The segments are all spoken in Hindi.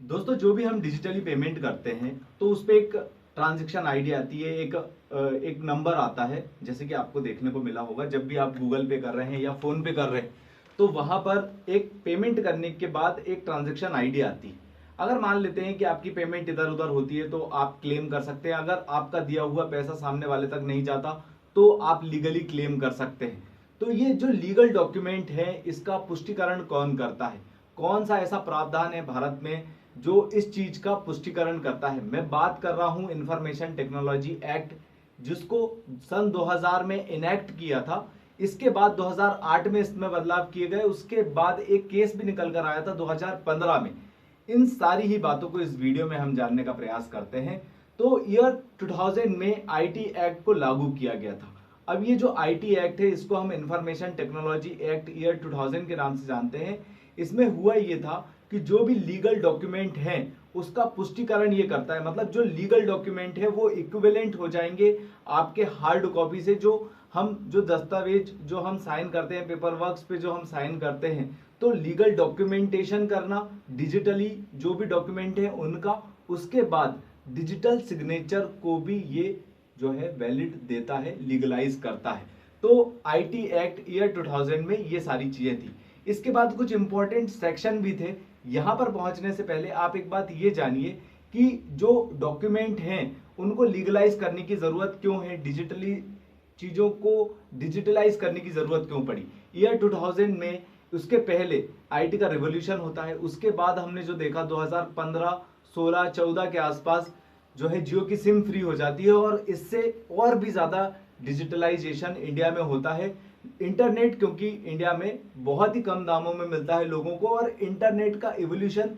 दोस्तों, जो भी हम डिजिटली पेमेंट करते हैं तो उस पे एक ट्रांजैक्शन आईडी आती है, एक नंबर आता है। जैसे कि आपको देखने को मिला होगा, जब भी आप गूगल पे कर रहे हैं या फोन पे कर रहे हैं तो वहां पर एक पेमेंट करने के बाद एक ट्रांजैक्शन आईडी आती है। अगर मान लेते हैं कि आपकी पेमेंट इधर उधर होती है तो आप क्लेम कर सकते हैं। अगर आपका दिया हुआ पैसा सामने वाले तक नहीं जाता तो आप लीगली क्लेम कर सकते हैं। तो ये जो लीगल डॉक्यूमेंट है, इसका पुष्टिकरण कौन करता है? कौन सा ऐसा प्रावधान है भारत में जो इस चीज का पुष्टिकरण करता है? मैं बात कर रहा हूं इंफॉर्मेशन टेक्नोलॉजी एक्ट, जिसको सन 2000 में इनेक्ट किया था। इसके बाद 2008 में इसमें बदलाव किए गए। उसके बाद एक केस भी निकल कर आया था 2015 में। इन सारी ही बातों को इस वीडियो में हम जानने का प्रयास करते हैं। तो ईयर 2000 में आईटी एक्ट को लागू किया गया था। अब ये जो आईटी एक्ट है, इसको हम इंफॉर्मेशन टेक्नोलॉजी एक्ट ईयर 2000 के नाम से जानते हैं। इसमें हुआ ये था कि जो भी लीगल डॉक्यूमेंट है उसका पुष्टिकरण ये करता है। मतलब जो लीगल डॉक्यूमेंट है वो इक्विवेलेंट हो जाएंगे आपके हार्ड कॉपी से। जो दस्तावेज जो हम साइन करते हैं, पेपर वर्क्स पे जो हम साइन करते हैं, तो लीगल डॉक्यूमेंटेशन करना, डिजिटली जो भी डॉक्यूमेंट है उनका, उसके बाद डिजिटल सिग्नेचर को भी ये जो है वैलिड देता है, लीगलाइज करता है। तो आईटी एक्ट ईयर 2000 में ये सारी चीजें थी। इसके बाद कुछ इंपॉर्टेंट सेक्शन भी थे। यहां पर पहुंचने से पहले आप एक बात ये जानिए कि जो डॉक्यूमेंट हैं उनको लीगलाइज करने की जरूरत क्यों है, डिजिटली चीजों को डिजिटलाइज करने की जरूरत क्यों पड़ी। ईयर 2000 में, उसके पहले आईटी का रिवॉल्यूशन होता है। उसके बाद हमने जो देखा 2015, 16, 14 के आसपास जो है जियो की सिम फ्री हो जाती है और इससे और भी ज्यादा डिजिटलाइजेशन इंडिया में होता है। इंटरनेट, क्योंकि इंडिया में बहुत ही कम दामों में मिलता है लोगों को, और इंटरनेट का इवोल्यूशन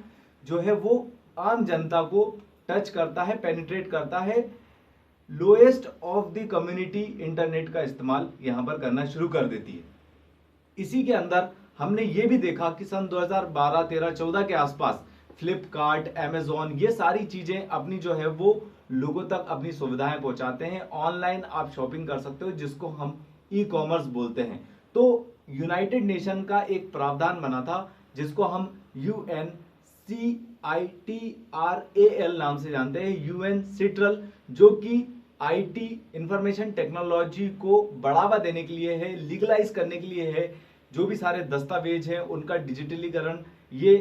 जो है वो आम जनता को टच करता है, पेनिट्रेट करता है। Lowest of the community internet का इस्तेमाल यहां पर करना शुरू कर देती है। इसी के अंदर हमने ये भी देखा कि सन 2012, 13, 14 के आसपास फ्लिपकार्ट, अमेजॉन, ये सारी चीजें अपनी जो है वो लोगों तक अपनी सुविधाएं पहुंचाते हैं। ऑनलाइन आप शॉपिंग कर सकते हो, जिसको हम ई कॉमर्स बोलते हैं। तो यूनाइटेड नेशन का एक प्रावधान बना था जिसको हम UNCITRAL नाम से जानते हैं, यूएन सिट्रल, जो कि आईटी इंफॉर्मेशन टेक्नोलॉजी को बढ़ावा देने के लिए है, लीगलाइज करने के लिए है। जो भी सारे दस्तावेज हैं उनका डिजिटलीकरण, ये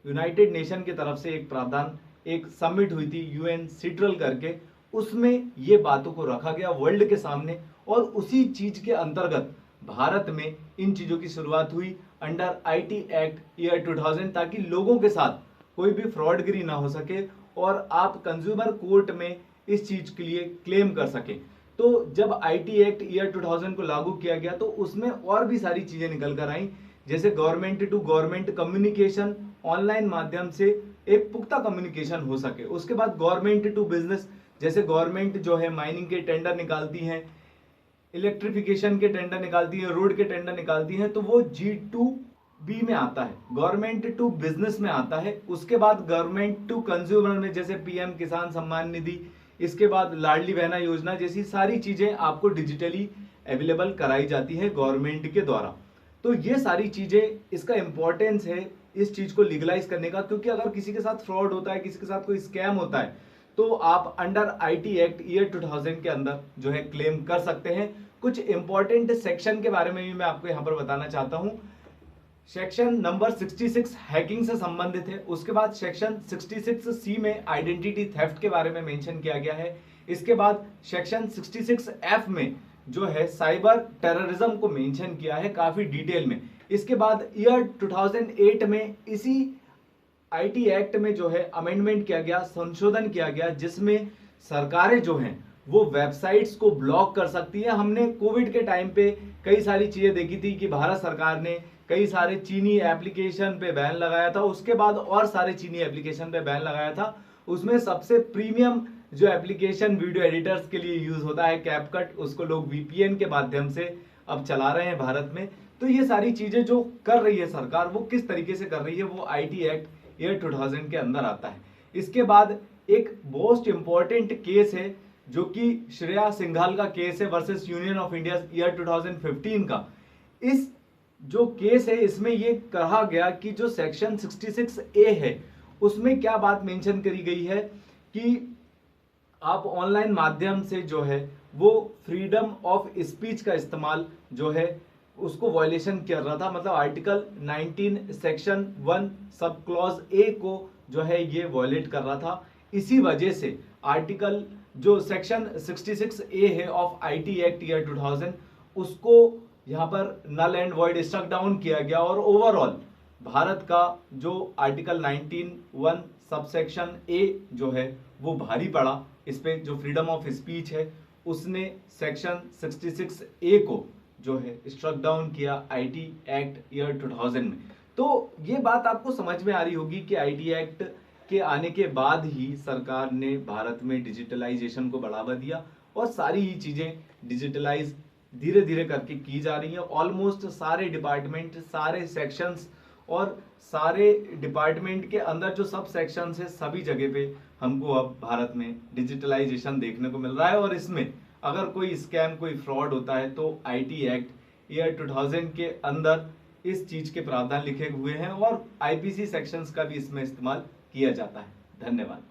यूनाइटेड नेशन की तरफ से एक प्रावधान, एक समिट हुई थी यूएन सिट्रल करके, उसमें ये बातों को रखा गया वर्ल्ड के सामने। और उसी चीज के अंतर्गत भारत में इन चीजों की शुरुआत हुई अंडर आईटी एक्ट ईयर 2000, ताकि लोगों के साथ कोई भी फ्रॉडगिरी ना हो सके और आप कंज्यूमर कोर्ट में इस चीज के लिए क्लेम कर सके। तो जब आईटी एक्ट ईयर 2000 को लागू किया गया तो उसमें और भी सारी चीजें निकल कर आई, जैसे government to government communication, online माध्यम से एक पुख्ता कम्युनिकेशन हो सके। उसके बाद गवर्नमेंट टू बिजनेस, जैसे गवर्नमेंट जो है माइनिंग के टेंडर निकालती है, इलेक्ट्रिफिकेशन के टेंडर निकालती है, रोड के टेंडर निकालती है, तो वो G2B में आता है, गवर्नमेंट टू बिजनेस में आता है। उसके बाद गवर्नमेंट टू कंज्यूमर में, जैसे पीएम किसान सम्मान निधि, इसके बाद लाडली बहना योजना, जैसी सारी चीजें आपको डिजिटली अवेलेबल कराई जाती है गवर्नमेंट के द्वारा। तो ये सारी चीजें, इसका इंपॉर्टेंस है इस चीज को लीगलाइज करने का, क्योंकि अगर किसी के साथ फ्रॉड होता है, किसी के साथ कोई स्कैम होता है, तो आप अंडर आईटी एक्ट ईयर 2000 के अंदर जो है क्लेम कर सकते हैं। कुछ इंपॉर्टेंट सेक्शन के बारे में भी मैं आपको यहां पर बताना चाहता हूं। सेक्शन नंबर 66 हैकिंग से संबंधित है। उसके बाद सेक्शन 66C में आइडेंटिटी थेफ्ट के बारे में मेंशन किया गया है। इसके बाद सेक्शन 66F में जो है साइबर टेररिज्म को मेंशन किया है काफी डिटेल में। इसके बाद ईयर 2008 में इसी आईटी एक्ट में जो है अमेंडमेंट किया गया, संशोधन किया गया, जिसमें सरकारें जो हैं वो वेबसाइट्स को ब्लॉक कर सकती है। हमने कोविड के टाइम पे कई सारी चीजें देखी थी कि भारत सरकार ने कई सारे चीनी एप्लीकेशन पे बैन लगाया था, उसके बाद और सारे चीनी एप्लीकेशन पे बैन लगाया था। उसमें सबसे प्रीमियम जो एप्लीकेशन वीडियो एडिटर्स के लिए यूज होता है, कैपकट, उसको लोग वीपीएन के माध्यम से अब चला रहे हैं भारत में। तो ये सारी चीजें जो कर रही है सरकार, वो किस तरीके से कर रही है, वो आईटी एक्ट ईयर 2000 के अंदर आता है। इसके बाद एक मोस्ट इंपॉर्टेंट केस है जो कि श्रेया सिंघाल का केस है versus union of India year 2015 का। इस जो केस है इसमें ये कहा गया कि जो सेक्शन 66A है उसमें क्या बात मेंशन करी गई है कि आप ऑनलाइन माध्यम से जो है वो फ्रीडम ऑफ स्पीच का इस्तेमाल जो है उसको वायलेशन कर रहा था, मतलब article 19 section 1 sub clause A को जो है ये वायलेट कर रहा था। इसी वजह से आर्टिकल जो सेक्शन 66 ए है ऑफ आईटी एक्ट ईयर 2000 उसको यहाँ पर null and void struck down किया गया और ओवरऑल भारत का जो आर्टिकल 19(1) सबसेक्शन ए जो है वो भारी पड़ा। इस पे जो फ्रीडम ऑफ स्पीच है उसने सेक्शन 66 ए को जो है स्ट्रक डाउन किया आईटी एक्ट ईयर 2000 में। तो ये बात आपको समझ में आ रही होगी कि आईटी एक्ट के आने के बाद ही सरकार ने भारत में डिजिटलाइजेशन को बढ़ावा दिया और सारी ही चीजें डिजिटलाइज धीरे धीरे करके की जा रही है। ऑलमोस्ट सारे डिपार्टमेंट, सारे सेक्शंस और सारे डिपार्टमेंट के अंदर जो सब सेक्शंस है सभी जगह पे हमको अब भारत में डिजिटलाइजेशन देखने को मिल रहा है। और इसमें अगर कोई स्कैम, कोई फ्रॉड होता है तो आईटी एक्ट ईयर 2000 के अंदर इस चीज के प्रावधान लिखे हुए हैं और आईपीसी सेक्शंस का भी इसमें इस्तेमाल किया जाता है। धन्यवाद।